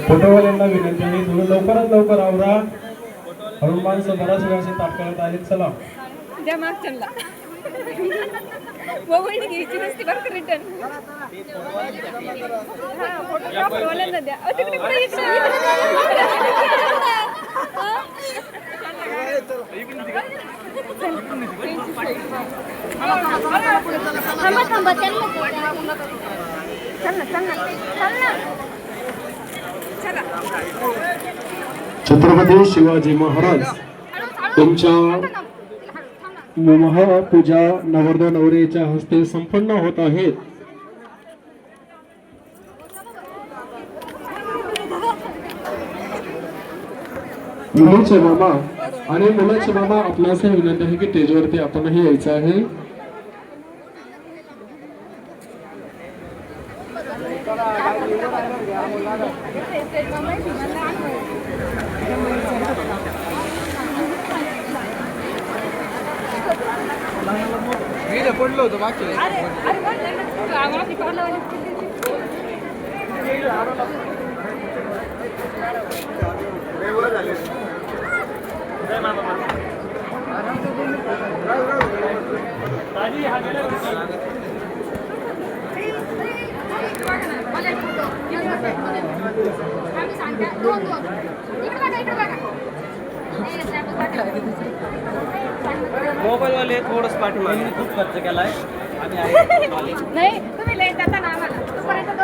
फोटोवाल्यांना विनंती आहे थोडं लवकरात लवकर आवरा. हळून माणसं बऱ्याच वेळाचे ताट करत आहेत. चला द्या मागच्यांना मोबाईल घ्यायची नसती बरं का रिटर्न. फोटोग्राफरवाल्यांना द्या. तिकडे थांबा छत्रपती शिवाजी महाराज तुमच्या महापूजा नवरदेव नवरीच्या हस्ते संपन्न होत आहेत. मुलीचे मामा आणि मुलाचे मामा आपल्यास विनंती आहे की स्टेजवरती आपणही यायचं आहे. पडलो होतो मागच्या मोबाईल वाले थोडंच पाठीमागे खूप खर्च केलाय.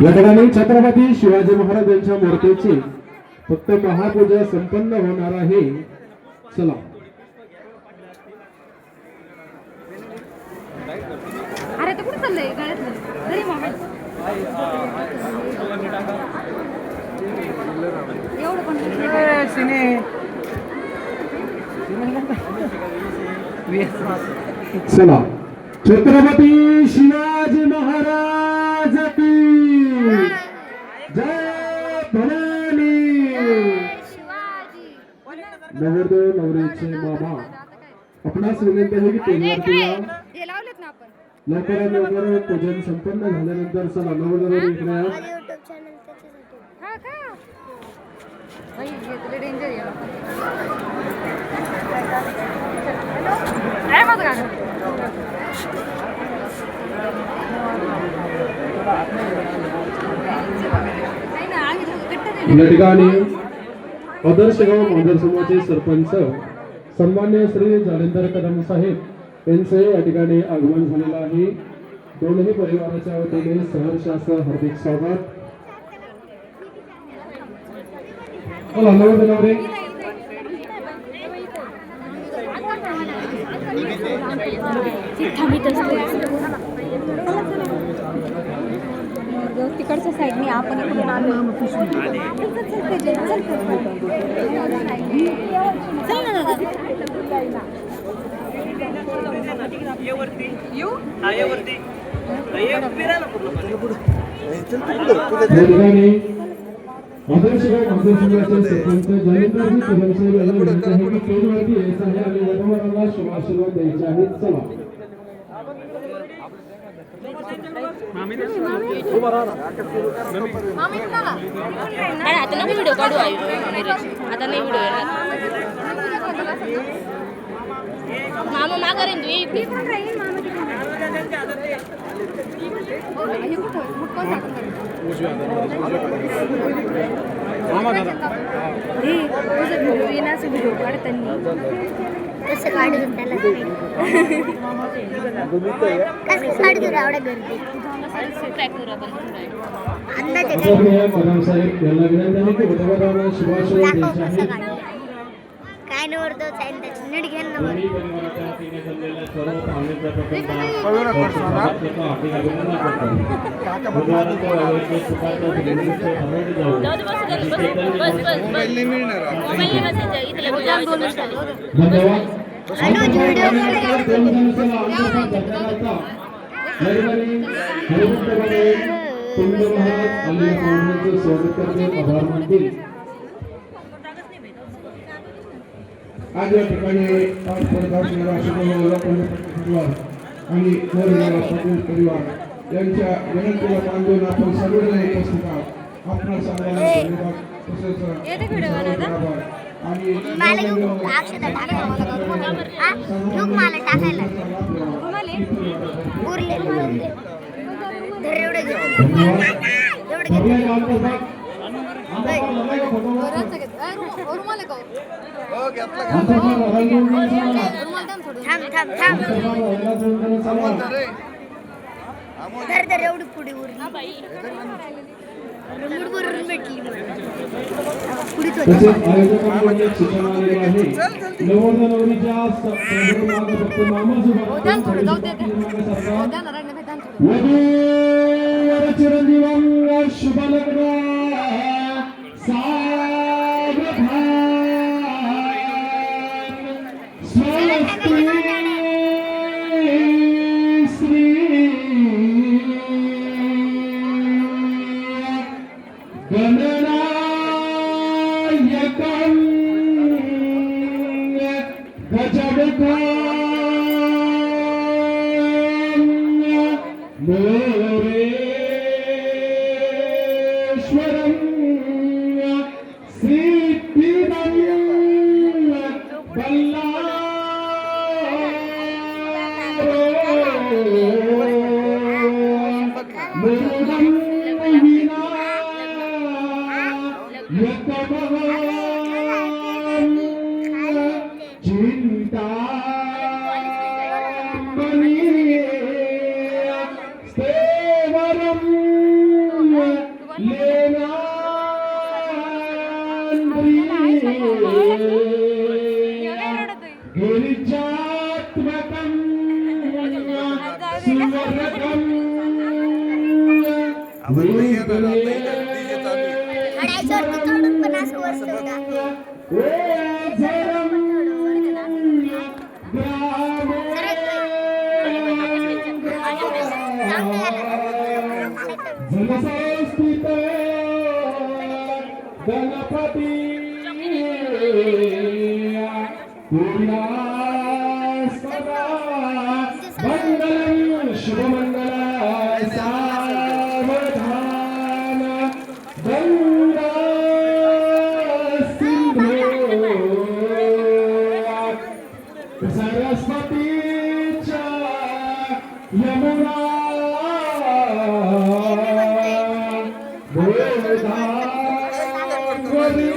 या ठिकाणी छत्रपती शिवाजी महाराज यांच्या मूर्तीची फक्त महापूजा संपन्न होणार आहे. चला अरे तू कुठे चाललंय गळ्यातलं घरी मोबाईल एवढं पण चला छत्रपती शिवाजी महाराज की जय भवानी. नवरदेव नवरीचे मामा आपणास विनंती आहे की स्टेजवरती या. लवकरात लवकर पूजन संपन्न झाल्यानंतर चला नवरदेव इकडे या. या ठिकाणी आदर्श गाव मांजर समाजाचे सरपंच सन्मान्य श्री जालिंदर कदम साहेब यांचे या ठिकाणी आगमन झालेलं आहे. दोन्ही परिवाराच्या वतीने सहर्ष असं हार्दिक स्वागत. तिकडच्या साईडने आपण इकडून आलो. आदर्श गाव मांजर समाजाचे सरपंच जालिंदरजी कदम साहेब यांना विनंती आहे की स्टेजवरती यायचं आहे आणि वधूवरांना शुभाशीर्वाद द्यायचे आहेत. चला आता नको व्हिडिओ काढू आता नाही व्हिडिओ मामा माघारेन तू इकडे व्हिडिओ काढताना कसं काढून त्याला कसं काढतो एवढ्या गर्दी काय नवरतो नीट घ्या ना आज या ठिकाणी आणि परिवार यांच्या विनंतीला मान देऊन आपण सगळेजण उपस्थित आहोत. आपणा सर्वांना धन्यवाद तसेच आभार. आणि अक्षता टाकायला उरले धर एवढे घेतो धर एवढी पुढे उरली भरून भेटली तसेच आयोजकांकडून एक सूचना आलेली आहे. नवरदेव नवरीच्या मागे फक्त मामाच उभा वधूवर चिरंजीवं शुभलग्न सावधान स्वस्ति श्री गणनायकं गजमुखं मोरेश्वरं श्रीपीठं बल्लारो गिरिजात्मकं सुवर्णकं जनसंस्थित गणपती मंगलम शुभमंगल सावधान गंगा सिंधू सरस्वतीच्या यमुना गोदावरी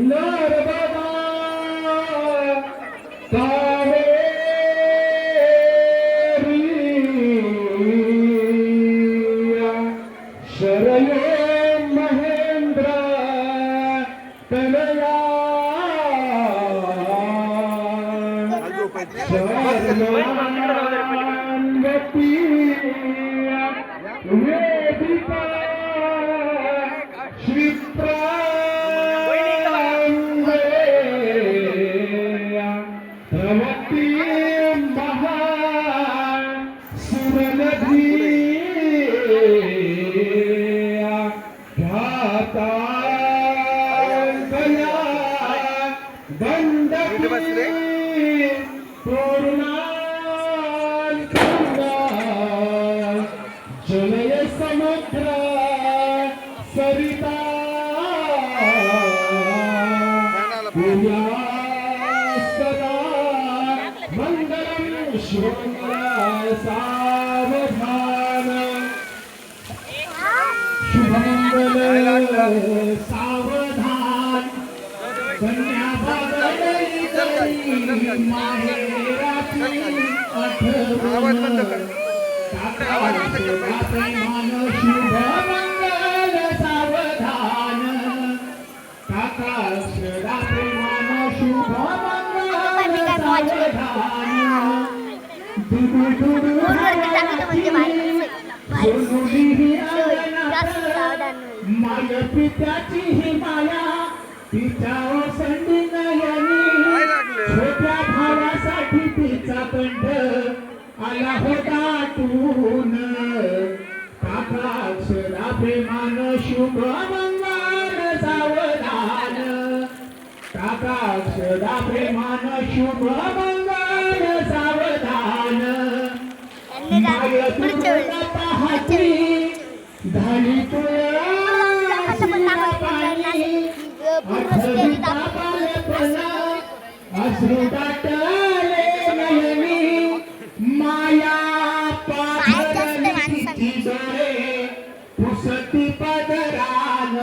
नर्मदा कावेरी शरयो महेंद्र तनया शरणागती वेदिका प्रवती महा सुरनधी ध्याता गया दंडकी पूर्णांकंगा जलय समुद्र सरिता सदा मंगलम शुभमंगल सावधान शुभमंगल सावधान कन्या माहेराची आठवण प्रेमान शुभमंगल सावधान काका प्रेमान शुभमंगल सावधान माय पित्याची ही माया तिच्या ओसंडी नयनी छोट्या भावासाठी तिचा कंठ आला होता दाटून काका अक्षरा प्रेमान शुभमंगल सावधान काका अक्षरा प्रेमान शुभमंगल सावधान पुढच्या वेळेस झाली अश्रू दाटले नयनी माया पाथरली डोळे पुसती पदरान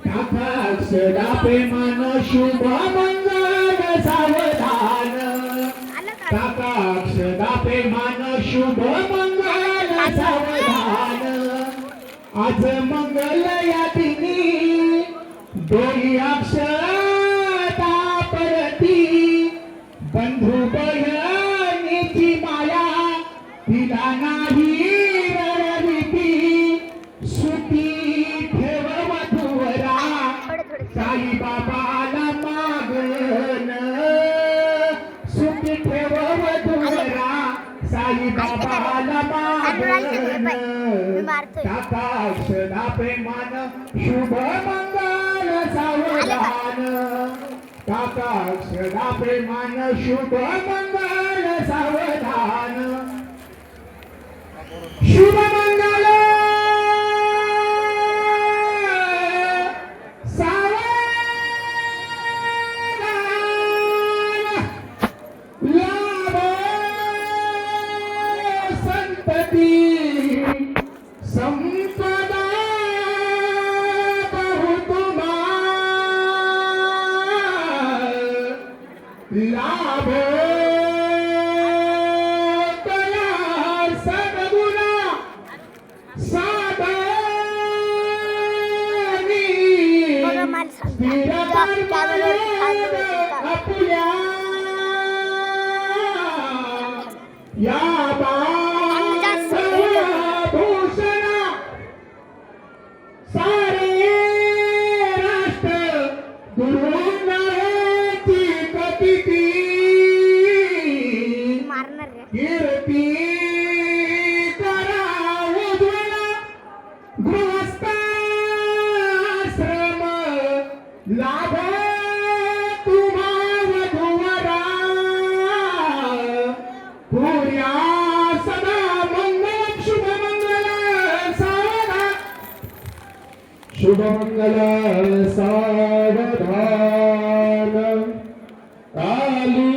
टाका प्रेमान शुभ मंगल सावधान टाका प्रेमान शुभ मंगल सावधान आज मंगल या दिनी दोरी अक्षता परती बंधू बहिणीची माया तिला नाही रणनीती सुटी ठेव वधूवरा साई बाबाला मागण सुटी ठेव वधूवरा साई बाबाला मागण टाका अक्षरा प्रेमान शुभ मंगल सावधान टाका अक्षरा प्रेमान शुभ मंगल सावधान शुभ मंगल संपदा बहुतुमा लाभ तया सद्गुणा साधनी स्थिर अपुल्या या कीर्ती करा उज्ज्वला गृहस्थाश्रम लाभ तुम्हा वधूवरा पुर्या सदा मंगल शुभ मंगल सावधान शुभ मंगल सावधान काली